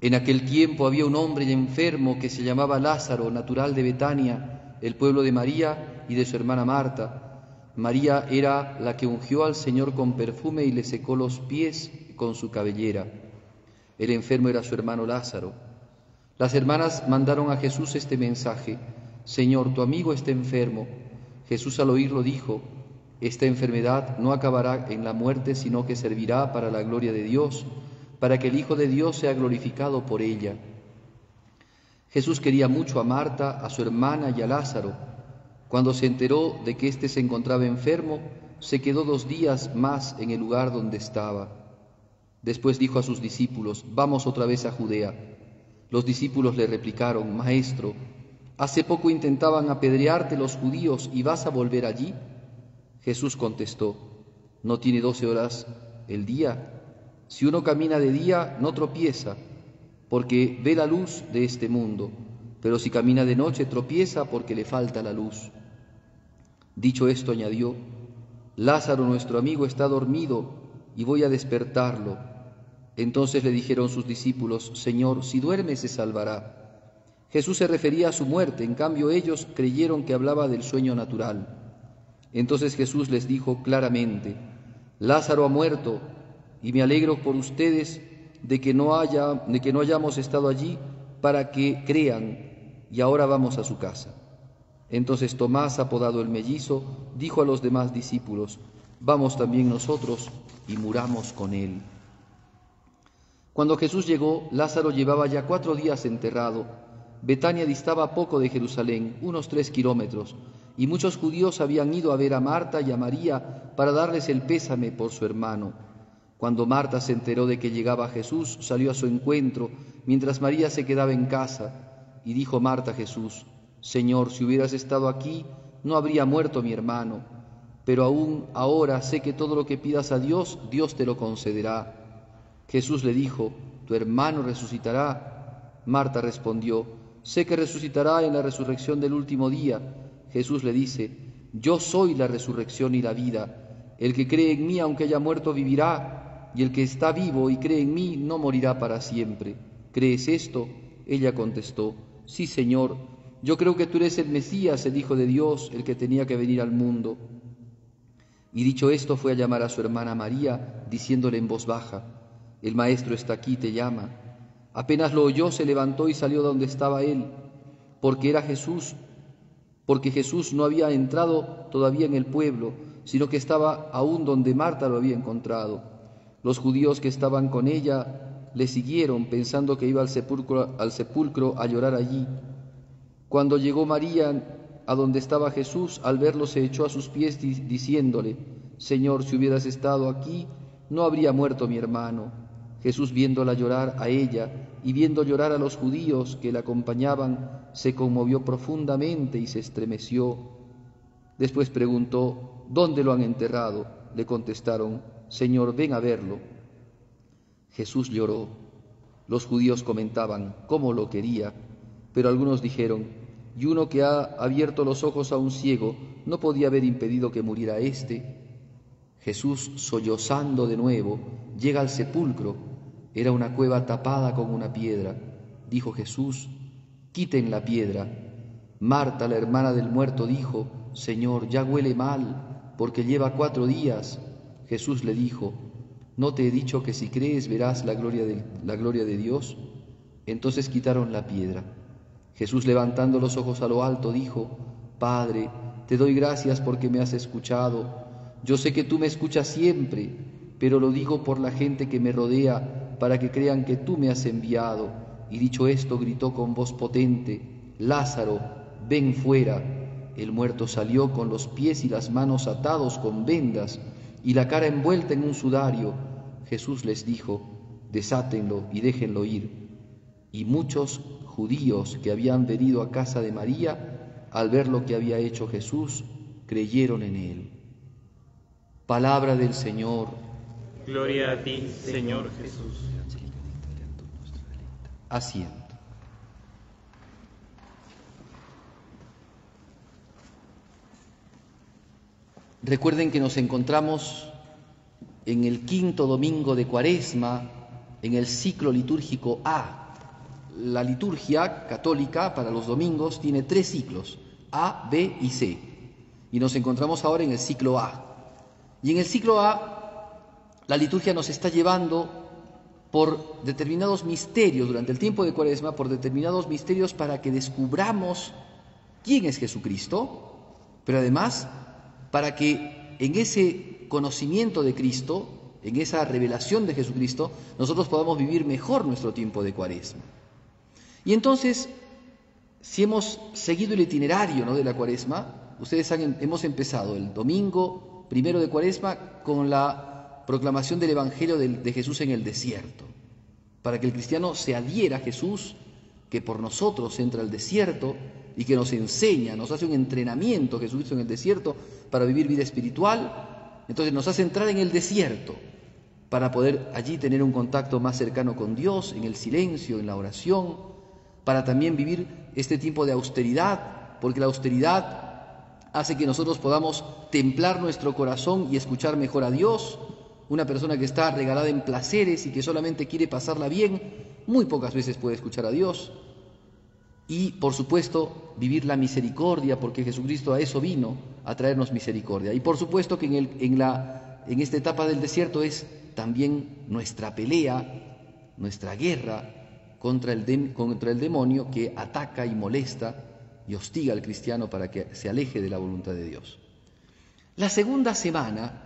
En aquel tiempo había un hombre enfermo que se llamaba Lázaro, natural de Betania, el pueblo de María y de su hermana Marta. María era la que ungió al Señor con perfume y le secó los pies con su cabellera. El enfermo era su hermano Lázaro. Las hermanas mandaron a Jesús este mensaje: Señor, tu amigo está enfermo. Jesús al oírlo dijo: esta enfermedad no acabará en la muerte, sino que servirá para la gloria de Dios, para que el Hijo de Dios sea glorificado por ella. Jesús quería mucho a Marta, a su hermana y a Lázaro. Cuando se enteró de que éste se encontraba enfermo, se quedó 2 días más en el lugar donde estaba. Después dijo a sus discípulos: vamos otra vez a Judea. Los discípulos le replicaron: Maestro, hace poco intentaban apedrearte los judíos y vas a volver allí. Jesús contestó: ¿no tiene 12 horas el día? Si uno camina de día, no tropieza, porque ve la luz de este mundo, pero si camina de noche, tropieza porque le falta la luz. Dicho esto, añadió: Lázaro, nuestro amigo, está dormido y voy a despertarlo. Entonces le dijeron sus discípulos: Señor, si duerme se salvará. Jesús se refería a su muerte, en cambio ellos creyeron que hablaba del sueño natural. Entonces Jesús les dijo claramente: Lázaro ha muerto, y me alegro por ustedes de que no hayamos estado allí para que crean, y ahora vamos a su casa. Entonces Tomás, apodado el mellizo, dijo a los demás discípulos: vamos también nosotros y muramos con él. Cuando Jesús llegó, Lázaro llevaba ya 4 días enterrado. Betania distaba poco de Jerusalén, unos 3 kilómetros, y muchos judíos habían ido a ver a Marta y a María para darles el pésame por su hermano. Cuando Marta se enteró de que llegaba Jesús, salió a su encuentro, mientras María se quedaba en casa, y dijo Marta a Jesús: Señor, si hubieras estado aquí, no habría muerto mi hermano, pero aún ahora sé que todo lo que pidas a Dios, Dios te lo concederá. Jesús le dijo: tu hermano resucitará. Marta respondió: sé que resucitará en la resurrección del último día. Jesús le dice: yo soy la resurrección y la vida. El que cree en mí, aunque haya muerto, vivirá, y el que está vivo y cree en mí, no morirá para siempre. ¿Crees esto? Ella contestó: sí, Señor, yo creo que tú eres el Mesías, el Hijo de Dios, el que tenía que venir al mundo. Y dicho esto, fue a llamar a su hermana María, diciéndole en voz baja: el Maestro está aquí, te llama. Apenas lo oyó, se levantó y salió de donde estaba él, porque Jesús no había entrado todavía en el pueblo, sino que estaba aún donde Marta lo había encontrado. Los judíos que estaban con ella le siguieron, pensando que iba al sepulcro a llorar allí. Cuando llegó María a donde estaba Jesús, al verlo se echó a sus pies diciéndole: Señor, si hubieras estado aquí, no habría muerto mi hermano. Jesús, viéndola llorar a ella y viendo llorar a los judíos que la acompañaban, se conmovió profundamente y se estremeció. Después preguntó: ¿dónde lo han enterrado? Le contestaron: Señor, ven a verlo. Jesús lloró. Los judíos comentaban cómo lo quería, pero algunos dijeron: ¿y uno que ha abierto los ojos a un ciego no podía haber impedido que muriera éste? Jesús, sollozando de nuevo, llega al sepulcro. Era una cueva tapada con una piedra. Dijo Jesús: quiten la piedra. Marta, la hermana del muerto, dijo: Señor, ya huele mal, porque lleva 4 días. Jesús le dijo: ¿no te he dicho que si crees verás la gloria de Dios? Entonces quitaron la piedra. Jesús, levantando los ojos a lo alto, dijo: Padre, te doy gracias porque me has escuchado. Yo sé que tú me escuchas siempre, pero lo digo por la gente que me rodea, para que crean que tú me has enviado. Y dicho esto, gritó con voz potente: Lázaro, ven fuera. El muerto salió con los pies y las manos atados con vendas y la cara envuelta en un sudario. Jesús les dijo: desátenlo y déjenlo ir. Y muchos judíos que habían venido a casa de María, al ver lo que había hecho Jesús, creyeron en él. Palabra del Señor. Gloria a ti, Señor Jesús. Asiento. Recuerden que nos encontramos en el 5.º domingo de Cuaresma, en el ciclo litúrgico A, La liturgia católica para los domingos tiene 3 ciclos, A, B y C. Y nos encontramos ahora en el ciclo A. Y en el ciclo A, la liturgia nos está llevando por determinados misterios durante el tiempo de Cuaresma, por determinados misterios para que descubramos quién es Jesucristo, pero además para que en ese conocimiento de Cristo, en esa revelación de Jesucristo, nosotros podamos vivir mejor nuestro tiempo de Cuaresma. Y entonces, si hemos seguido el itinerario, ¿no?, de la Cuaresma, ustedes hemos empezado el domingo primero de Cuaresma con la proclamación del Evangelio de Jesús en el desierto, para que el cristiano se adhiera a Jesús, que por nosotros entra al desierto y que nos enseña, nos hace un entrenamiento Jesucristo en el desierto para vivir vida espiritual. Entonces nos hace entrar en el desierto para poder allí tener un contacto más cercano con Dios, en el silencio, en la oración, para también vivir este tiempo de austeridad, porque la austeridad hace que nosotros podamos templar nuestro corazón y escuchar mejor a Dios. Una persona que está regalada en placeres y que solamente quiere pasarla bien, muy pocas veces puede escuchar a Dios. Y, por supuesto, vivir la misericordia, porque Jesucristo a eso vino, a traernos misericordia. Y, por supuesto, que en esta etapa del desierto es también nuestra pelea, nuestra guerra contra el demonio que ataca y molesta y hostiga al cristiano para que se aleje de la voluntad de Dios. La segunda semana,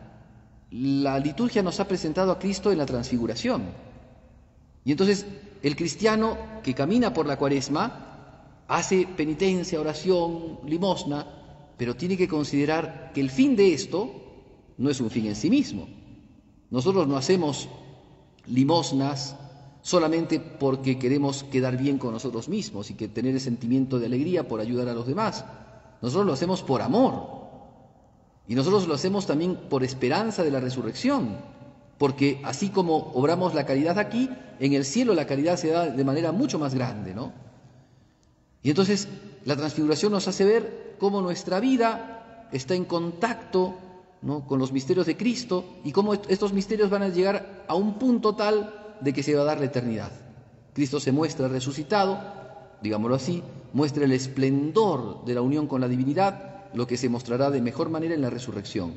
la liturgia nos ha presentado a Cristo en la transfiguración. Y entonces el cristiano que camina por la Cuaresma hace penitencia, oración, limosna, pero tiene que considerar que el fin de esto no es un fin en sí mismo. Nosotros no hacemos limosnas solamente porque queremos quedar bien con nosotros mismos y que tener el sentimiento de alegría por ayudar a los demás. Nosotros lo hacemos por amor. Y nosotros lo hacemos también por esperanza de la resurrección, porque así como obramos la caridad aquí, en el cielo la caridad se da de manera mucho más grande, ¿no? Y entonces la transfiguración nos hace ver cómo nuestra vida está en contacto, ¿no?, con los misterios de Cristo y cómo estos misterios van a llegar a un punto tal de que se va a dar la eternidad. Cristo se muestra resucitado, digámoslo así, muestra el esplendor de la unión con la divinidad, lo que se mostrará de mejor manera en la resurrección.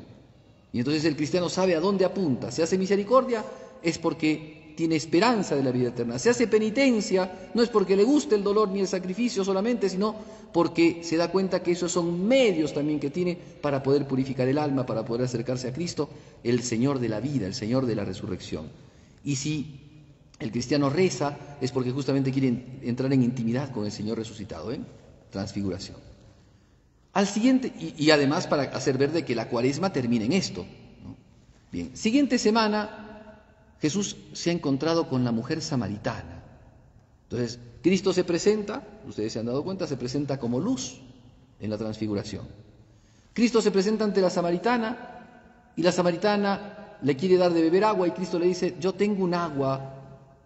Y entonces el cristiano sabe a dónde apunta. Se hace misericordia es porque tiene esperanza de la vida eterna. Se hace penitencia no es porque le guste el dolor ni el sacrificio solamente, sino porque se da cuenta que esos son medios también que tiene para poder purificar el alma, para poder acercarse a Cristo, el Señor de la vida, el Señor de la resurrección. Y si el cristiano reza es porque justamente quiere entrar en intimidad con el Señor resucitado, transfiguración. Al siguiente, y además para hacer ver de que la Cuaresma termina en esto, ¿no? Bien, siguiente semana, Jesús se ha encontrado con la mujer samaritana. Entonces, Cristo se presenta, ustedes se han dado cuenta, se presenta como luz en la transfiguración. Cristo se presenta ante la samaritana y la samaritana le quiere dar de beber agua y Cristo le dice, yo tengo un agua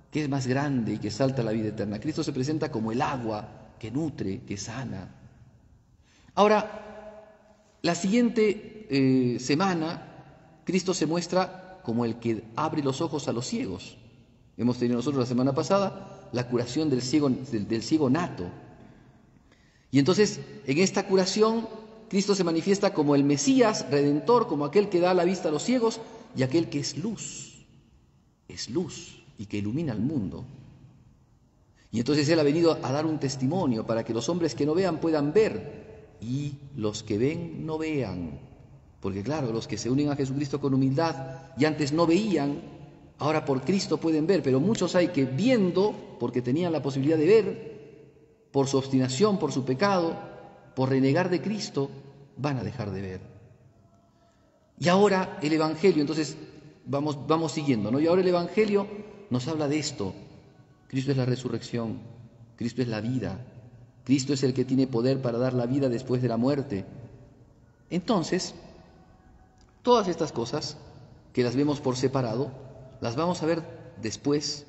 que es más grande y que salta a la vida eterna. Cristo se presenta como el agua que nutre, que sana. Ahora, la siguiente semana, Cristo se muestra como el que abre los ojos a los ciegos. Hemos tenido nosotros la semana pasada la curación del ciego nato. Y entonces, en esta curación, Cristo se manifiesta como el Mesías redentor, como aquel que da la vista a los ciegos y aquel que es luz y que ilumina al mundo. Y entonces Él ha venido a dar un testimonio para que los hombres que no vean puedan ver y los que ven no vean. Porque claro, los que se unen a Jesucristo con humildad y antes no veían, ahora por Cristo pueden ver, pero muchos hay que viendo, porque tenían la posibilidad de ver, por su obstinación, por su pecado, por renegar de Cristo, van a dejar de ver. Y ahora el Evangelio, entonces vamos siguiendo, ¿no? Y ahora el Evangelio nos habla de esto. Cristo es la resurrección, Cristo es la vida, Cristo es el que tiene poder para dar la vida después de la muerte. Entonces, todas estas cosas que las vemos por separado, las vamos a ver después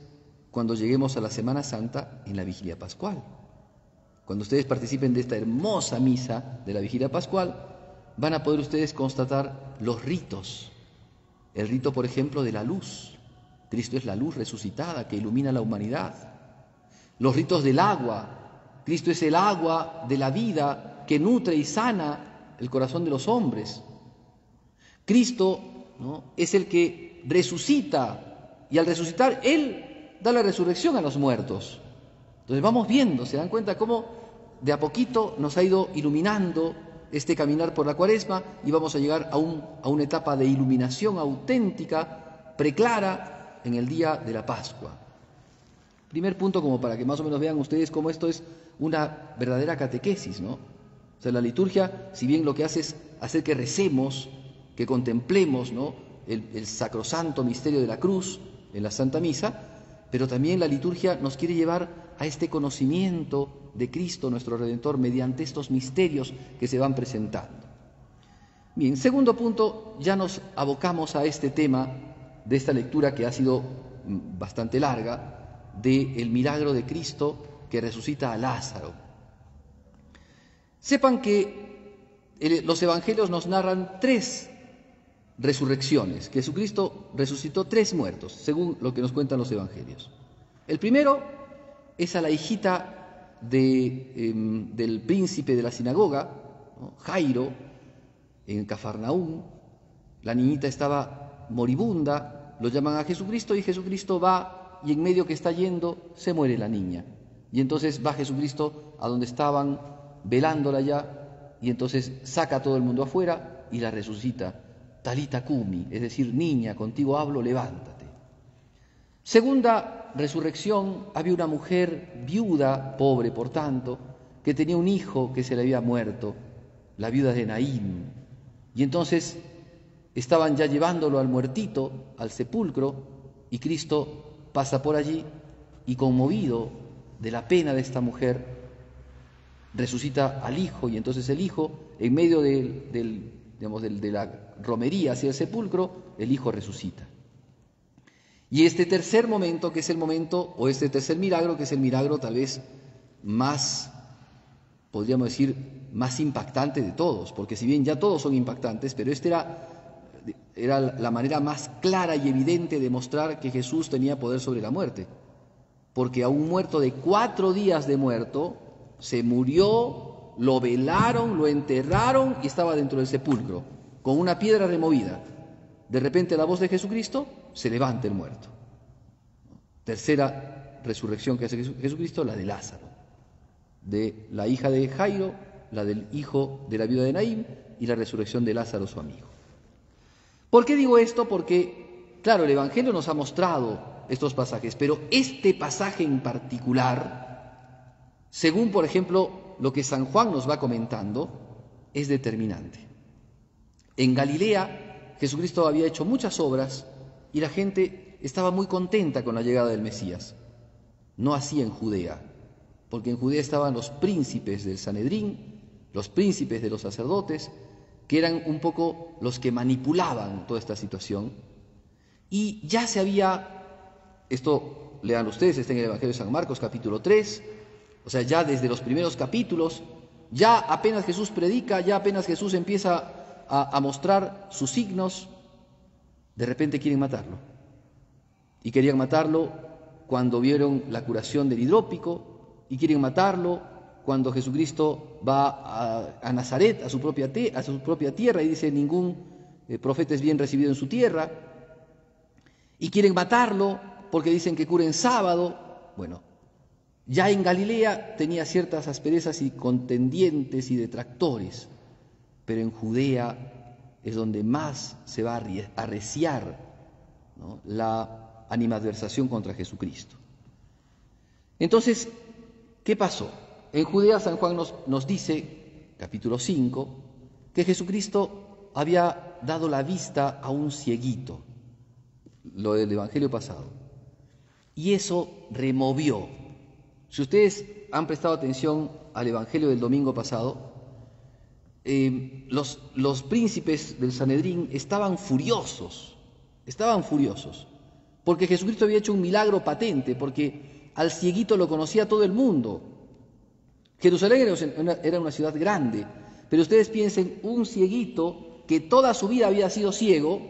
cuando lleguemos a la Semana Santa en la Vigilia Pascual. Cuando ustedes participen de esta hermosa misa de la Vigilia Pascual, van a poder ustedes constatar los ritos. El rito, por ejemplo, de la luz. Cristo es la luz resucitada que ilumina la humanidad. los ritos del agua. Cristo es el agua de la vida que nutre y sana el corazón de los hombres. Cristo, ¿no?, es el que resucita, y al resucitar Él da la resurrección a los muertos. Entonces vamos viendo, se dan cuenta cómo de a poquito nos ha ido iluminando este caminar por la Cuaresma, y vamos a llegar a una etapa de iluminación auténtica, preclara, en el día de la Pascua. Primer punto, como para que más o menos vean ustedes cómo esto es una verdadera catequesis, ¿no? O sea, la liturgia, si bien lo que hace es hacer que recemos, que contemplemos, ¿no?, el sacrosanto misterio de la cruz en la Santa Misa, pero también la liturgia nos quiere llevar a este conocimiento de Cristo nuestro Redentor mediante estos misterios que se van presentando. Bien, segundo punto, ya nos abocamos a este tema de esta lectura que ha sido bastante larga, del milagro de Cristo que resucita a Lázaro. Sepan que los evangelios nos narran 3 resurrecciones, que Jesucristo resucitó 3 muertos, según lo que nos cuentan los evangelios. El primero es a la hijita del príncipe de la sinagoga, ¿no?, Jairo, en Cafarnaúm. La niñita estaba moribunda, lo llaman a Jesucristo y Jesucristo va, y en medio que está yendo se muere la niña. Y entonces va Jesucristo a donde estaban velándola ya, y entonces saca a todo el mundo afuera y la resucita. Talita cumi, es decir, niña, contigo hablo, levántate. Segunda resurrección, había una mujer viuda, pobre por tanto, que tenía un hijo que se le había muerto, la viuda de Naín. Y entonces estaban ya llevándolo al muertito, al sepulcro, y Cristo pasa por allí y, conmovido de la pena de esta mujer, resucita al hijo, y entonces el hijo, en medio de la romería hacia el sepulcro, el hijo resucita. Y este tercer momento, que es el momento, o este tercer milagro, que es el milagro tal vez más, podríamos decir, más impactante de todos, porque si bien ya todos son impactantes, pero este era la manera más clara y evidente de mostrar que Jesús tenía poder sobre la muerte, porque a un muerto de 4 días de muerto se murió, lo velaron, lo enterraron y estaba dentro del sepulcro, con una piedra removida. De repente, a la voz de Jesucristo, se levanta el muerto. Tercera resurrección que hace Jesucristo, la de Lázaro, de la hija de Jairo, la del hijo de la viuda de Naín, y la resurrección de Lázaro, su amigo. ¿Por qué digo esto? Porque, claro, el Evangelio nos ha mostrado estos pasajes, pero este pasaje en particular, según, por ejemplo, lo que San Juan nos va comentando, es determinante. En Galilea, Jesucristo había hecho muchas obras y la gente estaba muy contenta con la llegada del Mesías. No así en Judea, porque en Judea estaban los príncipes del Sanedrín, los príncipes de los sacerdotes, que eran un poco los que manipulaban toda esta situación. Y ya se había, esto lean ustedes, está en el Evangelio de San Marcos, capítulo 3, o sea, ya desde los primeros capítulos, ya apenas Jesús predica, ya apenas Jesús empieza a mostrar sus signos, de repente quieren matarlo. Y querían matarlo cuando vieron la curación del hidrópico, y quieren matarlo cuando Jesucristo va a Nazaret, a su propia tierra, y dice: ningún profeta es bien recibido en su tierra. Y quieren matarlo porque dicen que cura en sábado. Bueno, ya en Galilea tenía ciertas asperezas y contendientes y detractores, pero en Judea es donde más se va a arreciar, ¿no?, la animadversación contra Jesucristo. Entonces, ¿qué pasó? En Judea San Juan nos dice, capítulo 5, que Jesucristo había dado la vista a un cieguito, lo del Evangelio pasado, y eso removió. Si ustedes han prestado atención al Evangelio del domingo pasado, los príncipes del Sanedrín estaban furiosos, porque Jesucristo había hecho un milagro patente, porque al cieguito lo conocía todo el mundo. Jerusalén era una ciudad grande, pero ustedes piensen, un cieguito que toda su vida había sido ciego,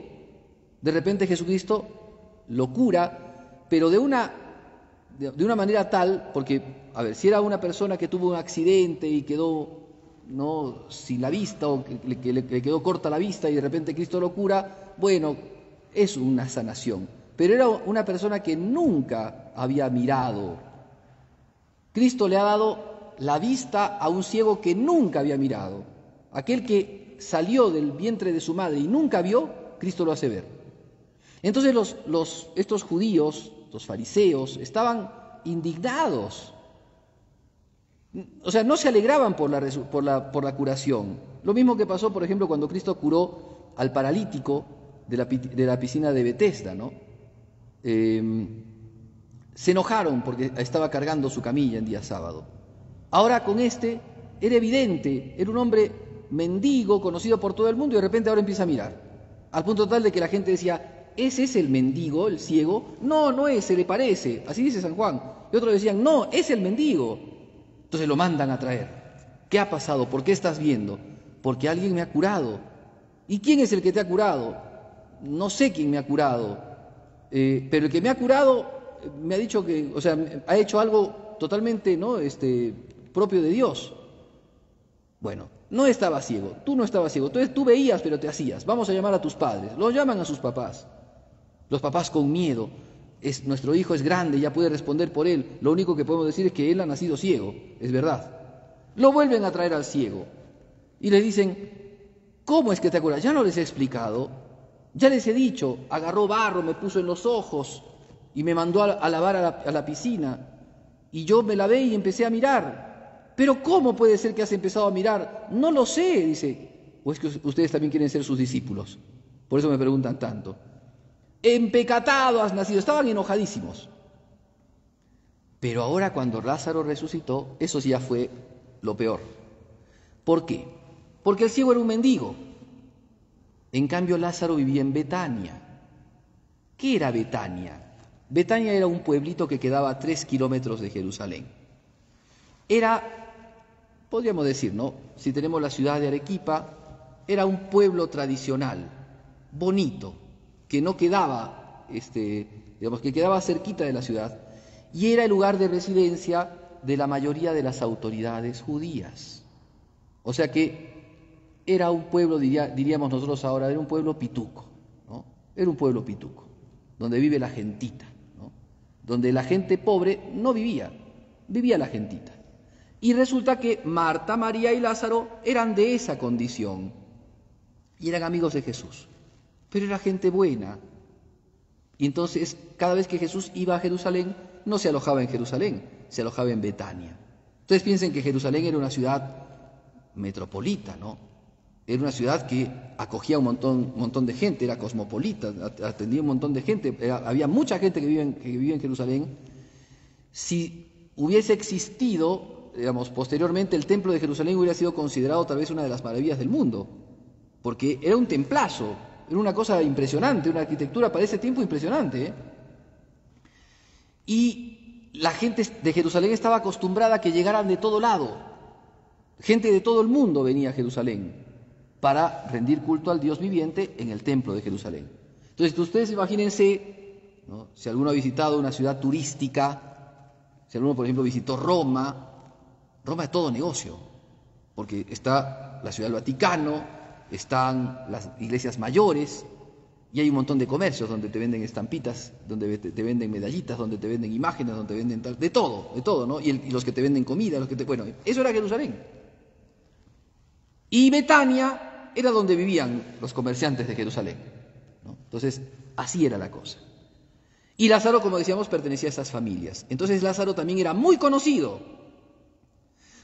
de repente Jesucristo lo cura, pero de de una manera tal, porque, a ver, si era una persona que tuvo un accidente y quedó sin la vista, o que le quedó corta la vista y de repente Cristo lo cura, bueno, es una sanación. Pero era una persona que nunca había mirado. Cristo le ha dado la vista a un ciego que nunca había mirado. Aquel que salió del vientre de su madre y nunca vio, Cristo lo hace ver. Entonces estos judíos, los fariseos, estaban indignados. O sea, no se alegraban por la curación. Lo mismo que pasó, por ejemplo, cuando Cristo curó al paralítico de la piscina de Betesda, ¿no? Se enojaron porque estaba cargando su camilla en día sábado. Ahora con era evidente, era un hombre mendigo, conocido por todo el mundo, y de repente ahora empieza a mirar. Al punto tal de que la gente decía, ¿ese es el mendigo, el ciego? No, no es, se le parece. Así dice San Juan. Y otros decían, no, es el mendigo. Entonces lo mandan a traer. ¿Qué ha pasado? ¿Por qué estás viendo? Porque alguien me ha curado. ¿Y quién es el que te ha curado? No sé quién me ha curado. Pero el que me ha curado me ha dicho que, o sea, ha hecho algo totalmente, propio de Dios. Bueno, no estaba ciego, tú no estabas ciego, entonces tú veías pero te hacías. Vamos a llamar a tus padres. Los llaman a sus papás. Los papás con miedo. Nuestro hijo es grande, ya puede responder por él. Lo único que podemos decir es que él ha nacido ciego, es verdad. Lo vuelven a traer al ciego y le dicen, ¿cómo es que te acuerdas? Ya no les he explicado, ya les he dicho, agarró barro, me puso en los ojos y me mandó a lavar a la piscina y yo me lavé y empecé a mirar. Pero ¿cómo puede ser que has empezado a mirar? No lo sé, dice. ¿O es que ustedes también quieren ser sus discípulos? Por eso me preguntan tanto. Empecatado has nacido. Estaban enojadísimos. Pero ahora cuando Lázaro resucitó, eso sí ya fue lo peor. ¿Por qué? Porque el ciego era un mendigo. En cambio Lázaro vivía en Betania. ¿Qué era Betania? Betania era un pueblito que quedaba a 3 kilómetros de Jerusalén. Era, podríamos decir, ¿no? Si tenemos la ciudad de Arequipa, era un pueblo tradicional, bonito, que no quedaba, que quedaba cerquita de la ciudad, y era el lugar de residencia de la mayoría de las autoridades judías. O sea que era un pueblo, diríamos nosotros ahora, era un pueblo pituco, ¿no? Era un pueblo pituco, donde vive la gentita, ¿no? Donde la gente pobre no vivía la gentita. Y resulta que Marta, María y Lázaro eran de esa condición y eran amigos de Jesús, pero era gente buena. Y entonces cada vez que Jesús iba a Jerusalén no se alojaba en Jerusalén, se alojaba en Betania. Entonces piensen que Jerusalén era una ciudad metropolita, ¿no? Era una ciudad que acogía un montón de gente, era cosmopolita, atendía un montón de gente, había mucha gente que vivía en Jerusalén. Si hubiese existido, posteriormente el templo de Jerusalén hubiera sido considerado tal vez una de las maravillas del mundo, porque era un templazo, era una cosa impresionante, una arquitectura para ese tiempo impresionante, ¿eh? Y la gente de Jerusalén estaba acostumbrada a que llegaran de todo lado, gente de todo el mundo venía a Jerusalén para rendir culto al Dios viviente en el templo de Jerusalén. Entonces ustedes imagínense, ¿no? Si alguno ha visitado una ciudad turística, si alguno por ejemplo visitó Roma es todo negocio, porque está la Ciudad del Vaticano, están las iglesias mayores y hay un montón de comercios donde te venden estampitas, donde te venden medallitas, donde te venden imágenes, donde te venden de todo, ¿no? Y los que te venden comida, bueno, eso era Jerusalén. Y Betania era donde vivían los comerciantes de Jerusalén, ¿no? Entonces, así era la cosa. Y Lázaro, como decíamos, pertenecía a esas familias. Entonces Lázaro también era muy conocido.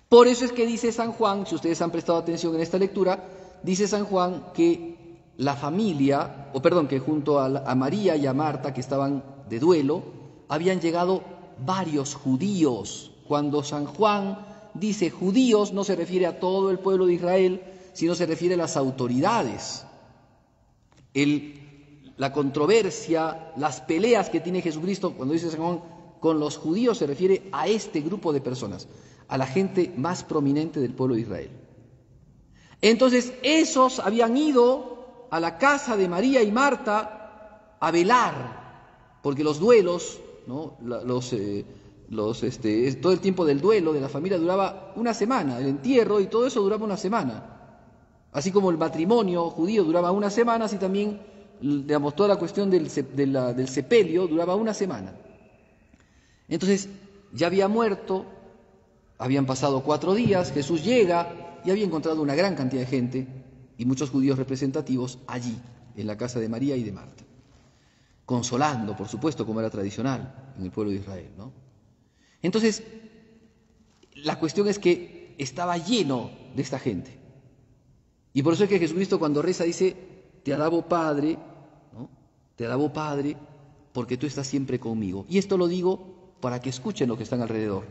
Por eso es que dice San Juan, si ustedes han prestado atención en esta lectura, dice San Juan que la familia, que junto a María y a Marta, que estaban de duelo, habían llegado varios judíos. Cuando San Juan dice judíos, no se refiere a todo el pueblo de Israel, sino se refiere a las autoridades. La controversia, las peleas que tiene Jesucristo, cuando dice San Juan, con los judíos se refiere a este grupo de personas, a la gente más prominente del pueblo de Israel. Entonces esos habían ido a la casa de María y Marta a velar, porque los duelos, ¿no? todo el tiempo del duelo de la familia duraba una semana, el entierro y todo eso duraba una semana. Así como el matrimonio judío duraba una semana, así también, digamos, toda la cuestión del sepelio duraba una semana. Entonces, ya había muerto, habían pasado 4 días, Jesús llega y había encontrado una gran cantidad de gente y muchos judíos representativos allí, en la casa de María y de Marta, consolando, por supuesto, como era tradicional en el pueblo de Israel, ¿no? Entonces, la cuestión es que estaba lleno de esta gente. Y por eso es que Jesucristo cuando reza dice, te alabo Padre, ¿no? Te alabo Padre, porque tú estás siempre conmigo. Y esto lo digo para que escuchen los que están alrededor,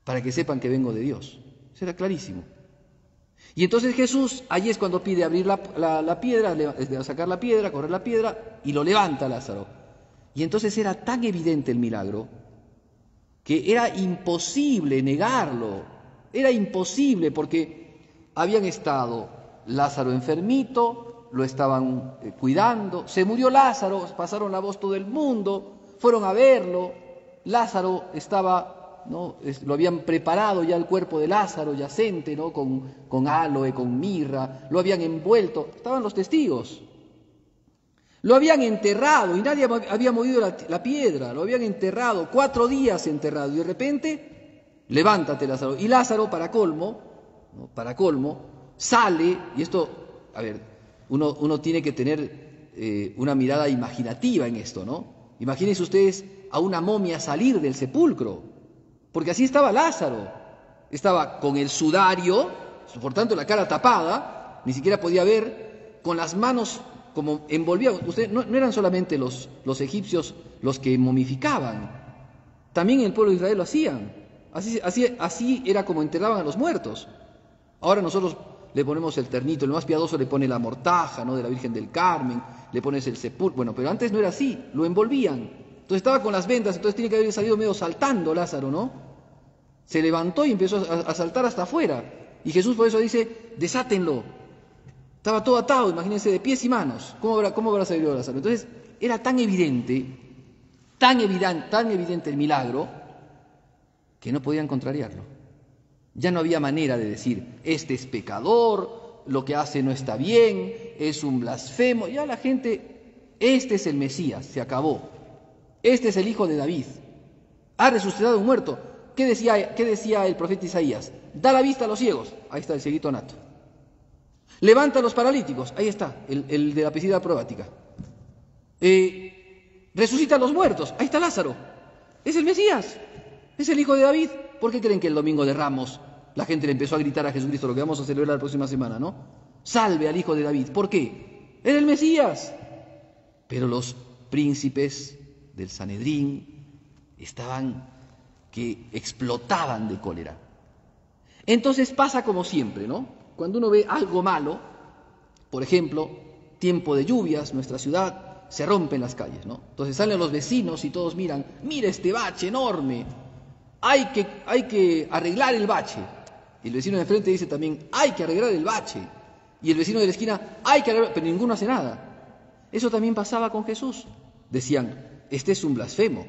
para que sepan que vengo de Dios. Eso era clarísimo. Y entonces Jesús, allí es cuando pide abrir la piedra, sacar la piedra, correr la piedra, y lo levanta Lázaro. Y entonces era tan evidente el milagro, que era imposible negarlo, era imposible porque habían estado Lázaro enfermito, lo estaban cuidando, se murió Lázaro, pasaron la voz todo el mundo, fueron a verlo, Lázaro estaba, ¿no? Lo habían preparado ya el cuerpo de Lázaro yacente, ¿no? con aloe, con mirra, lo habían envuelto, estaban los testigos. Lo habían enterrado y nadie había movido la piedra, lo habían enterrado, 4 días enterrado y de repente, levántate Lázaro. Y Lázaro, para colmo, ¿no? Sale, y esto, a ver, uno tiene que tener una mirada imaginativa en esto, ¿no? Imagínense ustedes a una momia salir del sepulcro, porque así estaba Lázaro, estaba con el sudario, por tanto la cara tapada, ni siquiera podía ver, con las manos como envolvía. Ustedes no eran solamente los egipcios los que momificaban, también el pueblo de Israel lo hacían. Así era como enterraban a los muertos. Ahora nosotros le ponemos el ternito, el más piadoso le pone la mortaja, ¿no? De la Virgen del Carmen, le pones el sepulcro, bueno, pero antes no era así, lo envolvían. Entonces estaba con las vendas, entonces tiene que haber salido medio saltando Lázaro, ¿no? Se levantó y empezó a saltar hasta afuera. Y Jesús por eso dice, desátenlo. Estaba todo atado, imagínense, de pies y manos. ¿Cómo habrá salido Lázaro? Entonces, era tan evidente el milagro, que no podían contrariarlo. Ya no había manera de decir, este es pecador, lo que hace no está bien, es un blasfemo. Ya la gente, este es el Mesías, se acabó. Este es el hijo de David. Ha resucitado un muerto. ¿Qué decía el profeta Isaías? Da la vista a los ciegos. Ahí está el cieguito nato. Levanta a los paralíticos, ahí está, el de la piscina probática. Resucita a los muertos, ahí está Lázaro. Es el Mesías, es el hijo de David. ¿Por qué creen que el domingo de Ramos la gente le empezó a gritar a Jesucristo, lo que vamos a celebrar la próxima semana, ¿no? Salve al hijo de David. ¿Por qué? Era el Mesías. Pero los príncipes del Sanedrín estaban que explotaban de cólera. Entonces pasa como siempre, ¿no? Cuando uno ve algo malo, por ejemplo, tiempo de lluvias, nuestra ciudad, se rompen las calles, ¿no? Entonces salen los vecinos y todos miran, mira este bache enorme, hay que arreglar el bache. Y el vecino de enfrente dice también, hay que arreglar el bache. Y el vecino de la esquina, hay que arreglar, pero ninguno hace nada. Eso también pasaba con Jesús. Decían, este es un blasfemo,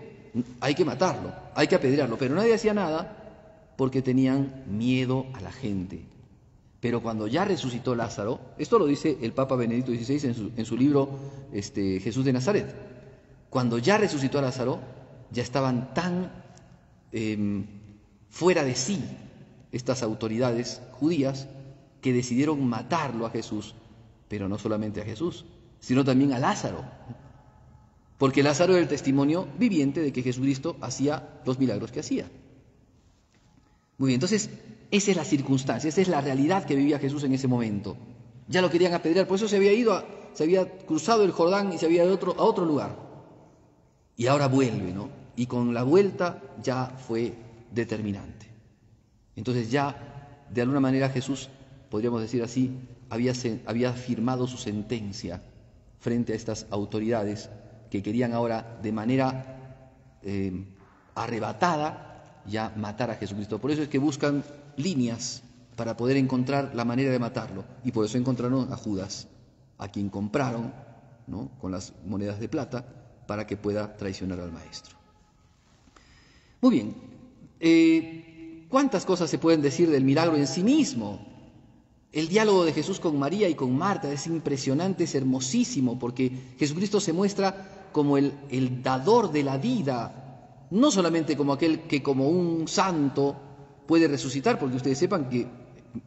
hay que matarlo, hay que apedrearlo, pero nadie hacía nada porque tenían miedo a la gente. Pero cuando ya resucitó Lázaro, esto lo dice el Papa Benedicto XVI en su libro Jesús de Nazaret, cuando ya resucitó a Lázaro, ya estaban tan fuera de sí estas autoridades judías que decidieron matarlo a Jesús, pero no solamente a Jesús, sino también a Lázaro, porque Lázaro era el testimonio viviente de que Jesucristo hacía los milagros que hacía. Muy bien, entonces esa es la circunstancia, esa es la realidad que vivía Jesús en ese momento. Ya lo querían apedrear, por eso se había cruzado el Jordán y se había ido a otro lugar. Y ahora vuelve, ¿no? Y con la vuelta ya fue determinante. Entonces ya, de alguna manera, Jesús, podríamos decir así, había firmado su sentencia frente a estas autoridades que querían ahora, de manera arrebatada, ya matar a Jesucristo. Por eso es que buscan líneas para poder encontrar la manera de matarlo. Y por eso encontraron a Judas, a quien compraron, ¿no?, con las monedas de plata, para que pueda traicionar al Maestro. Muy bien, ¿cuántas cosas se pueden decir del milagro en sí mismo? El diálogo de Jesús con María y con Marta es impresionante, es hermosísimo, porque Jesucristo se muestra como el dador de la vida, no solamente como aquel que como un santo puede resucitar, porque ustedes sepan que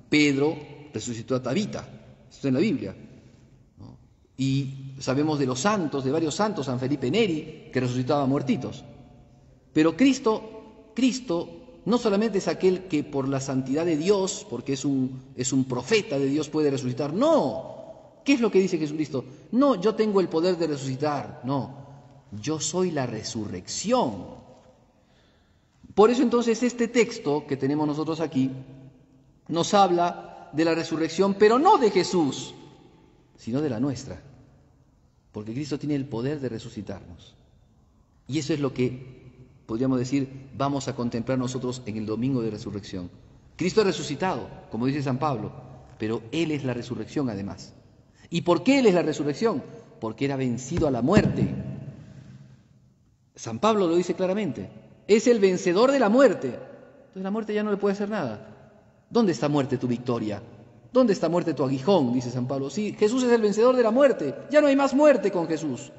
Pedro resucitó a Tabita, esto está en la Biblia, ¿no? Y sabemos de los santos, de varios santos, San Felipe Neri, que resucitaba muertitos. Pero Cristo no solamente es aquel que por la santidad de Dios, porque es un profeta de Dios, puede resucitar. No. ¿Qué es lo que dice Jesucristo? No, yo tengo el poder de resucitar. No, yo soy la resurrección. Por eso entonces este texto que tenemos nosotros aquí nos habla de la resurrección, pero no de Jesús, sino de la nuestra. Porque Cristo tiene el poder de resucitarnos. Y eso es lo que podríamos decir, vamos a contemplar nosotros en el domingo de resurrección. Cristo ha resucitado, como dice San Pablo, pero Él es la resurrección además. ¿Y por qué Él es la resurrección? Porque era vencido a la muerte. San Pablo lo dice claramente, es el vencedor de la muerte. Entonces la muerte ya no le puede hacer nada. ¿Dónde está muerte tu victoria? ¿Dónde está muerte tu aguijón? Dice San Pablo. Sí, Jesús es el vencedor de la muerte, ya no hay más muerte con Jesús.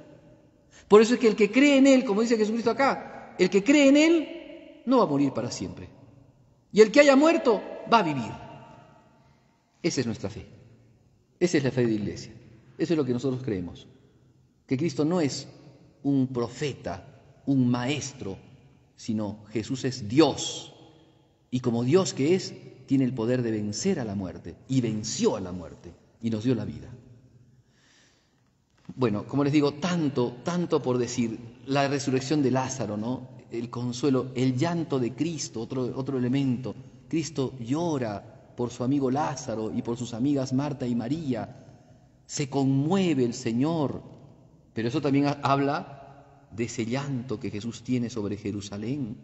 Por eso es que el que cree en Él, como dice Jesucristo acá, el que cree en Él no va a morir para siempre. Y el que haya muerto va a vivir. Esa es nuestra fe. Esa es la fe de la Iglesia. Eso es lo que nosotros creemos. Que Cristo no es un profeta, un maestro, sino Jesús es Dios. Y como Dios que es, tiene el poder de vencer a la muerte. Y venció a la muerte. Y nos dio la vida. Bueno, como les digo, tanto por decir, la resurrección de Lázaro, ¿no? El consuelo, el llanto de Cristo, otro elemento. Cristo llora por su amigo Lázaro y por sus amigas Marta y María. Se conmueve el Señor, pero eso también habla de ese llanto que Jesús tiene sobre Jerusalén.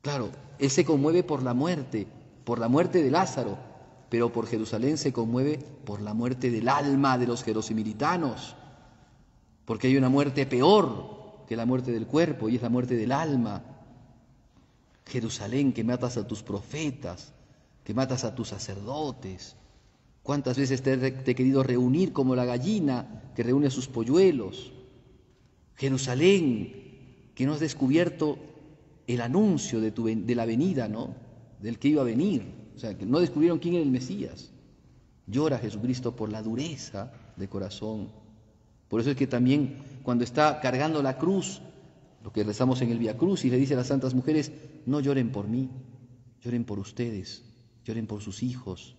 Claro, Él se conmueve por la muerte de Lázaro, pero por Jerusalén se conmueve por la muerte del alma de los jerosimilitanos, porque hay una muerte peor que la muerte del cuerpo y es la muerte del alma. Jerusalén, que matas a tus profetas, que matas a tus sacerdotes. ¿Cuántas veces te he querido reunir como la gallina que reúne a sus polluelos? Jerusalén, que no has descubierto el anuncio de la venida, ¿no? Del que iba a venir. O sea, que no descubrieron quién era el Mesías. Llora Jesucristo por la dureza de corazón. Por eso es que también cuando está cargando la cruz, lo que rezamos en el Vía Crucis, le dice a las santas mujeres, no lloren por mí, lloren por ustedes, lloren por sus hijos,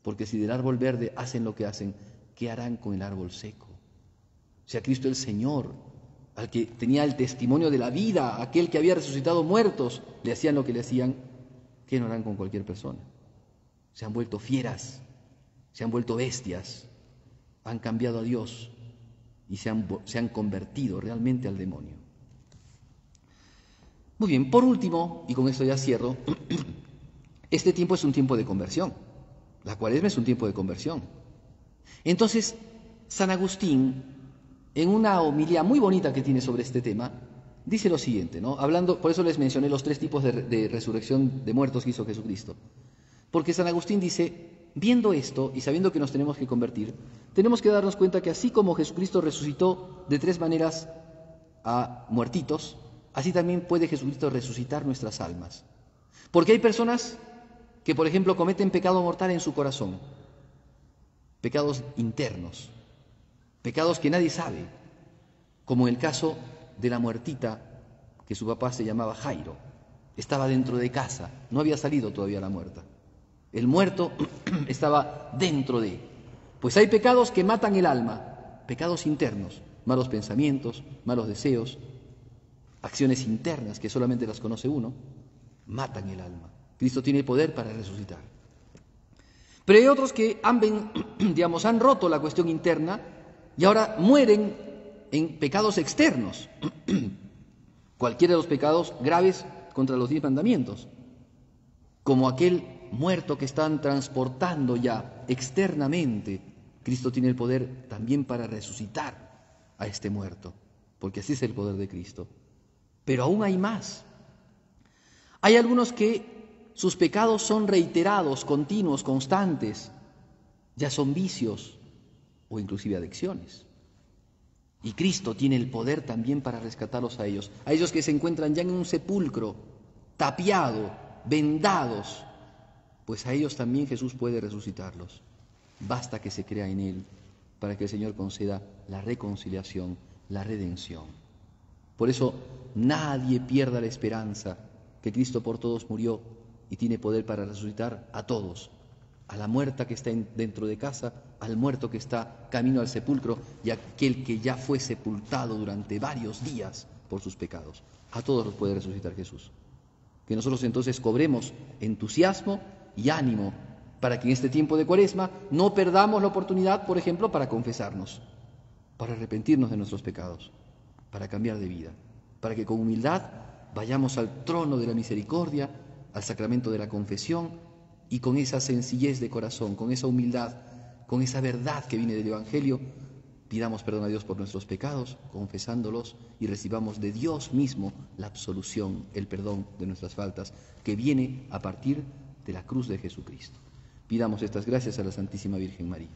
porque si del árbol verde hacen lo que hacen, ¿qué harán con el árbol seco? O sea, Cristo el Señor, al que tenía el testimonio de la vida, aquel que había resucitado muertos, le hacían lo que le hacían, ¿qué no harán con cualquier persona? Se han vuelto fieras, se han vuelto bestias, han cambiado a Dios y se han convertido realmente al demonio. Muy bien, por último, y con esto ya cierro, este tiempo es un tiempo de conversión. La Cuaresma es un tiempo de conversión. Entonces, San Agustín, en una homilía muy bonita que tiene sobre este tema, dice lo siguiente, ¿no? Hablando, por eso les mencioné los 3 tipos de resurrección de muertos que hizo Jesucristo. Porque San Agustín dice, viendo esto y sabiendo que nos tenemos que convertir, tenemos que darnos cuenta que así como Jesucristo resucitó de 3 maneras a muertitos, así también puede Jesucristo resucitar nuestras almas. Porque hay personas que, por ejemplo, cometen pecado mortal en su corazón, pecados internos, pecados que nadie sabe, como el caso de la muertita que su papá se llamaba Jairo. Estaba dentro de casa, no había salido todavía la muerta. El muerto estaba dentro de. Pues hay pecados que matan el alma, pecados internos, malos pensamientos, malos deseos, acciones internas que solamente las conoce uno, matan el alma. Cristo tiene poder para resucitar. Pero hay otros que han roto la cuestión interna y ahora mueren en pecados externos, cualquiera de los pecados graves contra los 10 mandamientos, como aquel muerto que están transportando ya externamente. Cristo tiene el poder también para resucitar a este muerto, porque así es el poder de Cristo. Pero aún hay más, Hay algunos que sus pecados son reiterados, continuos, constantes, ya son vicios o inclusive adicciones. Y Cristo tiene el poder también para rescatarlos a ellos que se encuentran ya en un sepulcro, tapiado, vendados, pues a ellos también Jesús puede resucitarlos. Basta que se crea en Él para que el Señor conceda la reconciliación, la redención. Por eso nadie pierda la esperanza que Cristo por todos murió y tiene poder para resucitar a todos, a la muerta que está dentro de casa, al muerto que está camino al sepulcro y a aquel que ya fue sepultado durante varios días por sus pecados. A todos los puede resucitar Jesús. Que nosotros entonces cobremos entusiasmo y ánimo para que en este tiempo de Cuaresma no perdamos la oportunidad, por ejemplo, para confesarnos, para arrepentirnos de nuestros pecados, para cambiar de vida, para que con humildad vayamos al trono de la misericordia, al sacramento de la confesión y con esa sencillez de corazón, con esa humildad, con esa verdad que viene del Evangelio, pidamos perdón a Dios por nuestros pecados, confesándolos y recibamos de Dios mismo la absolución, el perdón de nuestras faltas, que viene a partir de la cruz de Jesucristo. Pidamos estas gracias a la Santísima Virgen María.